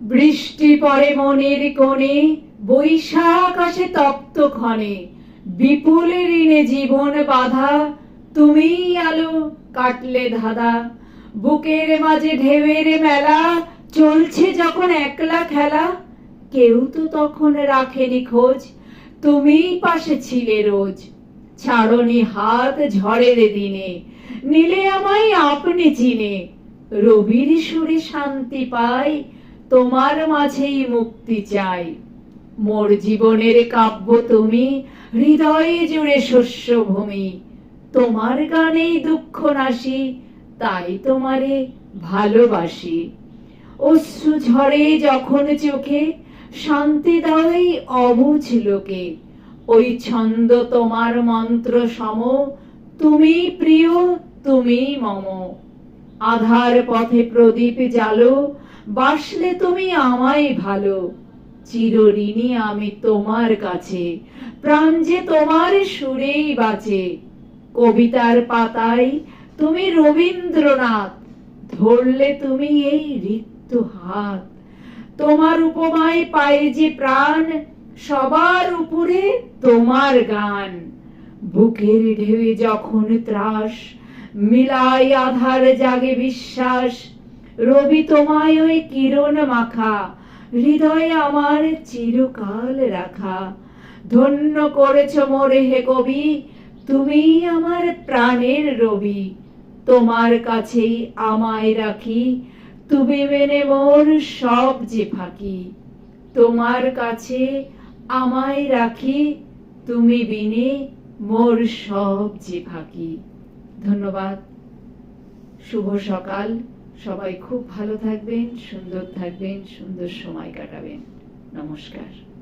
বৃষ্টি পড়ে মনের কোণে, বৈশাখ আসে তপ্ত ক্ষণে, বিপুল ঋণে জীবন বাঁধা, তুমিই আলো কাটলে ধাঁধা। বুকের মাঝে ঢেউয়ের মেলা, চলছে যখন একলা খেলা, কেউ তো তখন রাখেনি খোঁজ, তুমিই পাশে ছিলে রোজ। ছাড়নি হাত ঝড়ের দিনে, নিলে আমায় আপনি চিনে, রবির সুরে শান্তি পাই, তোমার মাঝেই মুক্তি চাই। মোর জীবনের কাব্য তুমি, হৃদয়ে জুড়ে শস্যভূমি, তোমার গানেই দুঃখ নাশি, তাই তোমারে ভালোবাসি। অশ্রু ঝরে যখন চোখে, শান্তি দাও এই অবুঝ লোকে, ওই ছন্দ তোমার মন্ত্র সম, তুমি প্রিয় তুমি মম। আধার পথে প্রদীপ জালো, বাসলে তুমি আমায় ভালো, চিরঋণী আমি তোমার কাছে, প্রাণ যে তোমার সুরেই বাঁচে। কবিতার পাতায় তুমি রবীন্দ্রনাথ, ধরলে তুমি এই রিক্ত হাত, তোমার উপমায় পাই যে প্রাণ, সবার উপরে তোমার গান। বুকের ঢেউয়ে যখন ত্রাস, মিলাই আধার জাগে বিশ্বাস, রবি তোমায় ওই কিরণ মাখা, হৃদয়ে আমার চিরকাল রাখা। ধন্য করেছ মোরে হে কবি, তুমি আমার প্রাণের রবি, তোমার কাছেই আমায় রাখি, তুমি মেনে মোর সব যে ফাঁকি। তোমার কাছে আমায় রাখি, তুমি বিনে মোর সব যে ফাঁকি। ধন্যবাদ। শুভ সকাল। সবাই খুব ভালো থাকবেন, সুন্দর থাকবেন, সুন্দর সময় কাটাবেন। নমস্কার।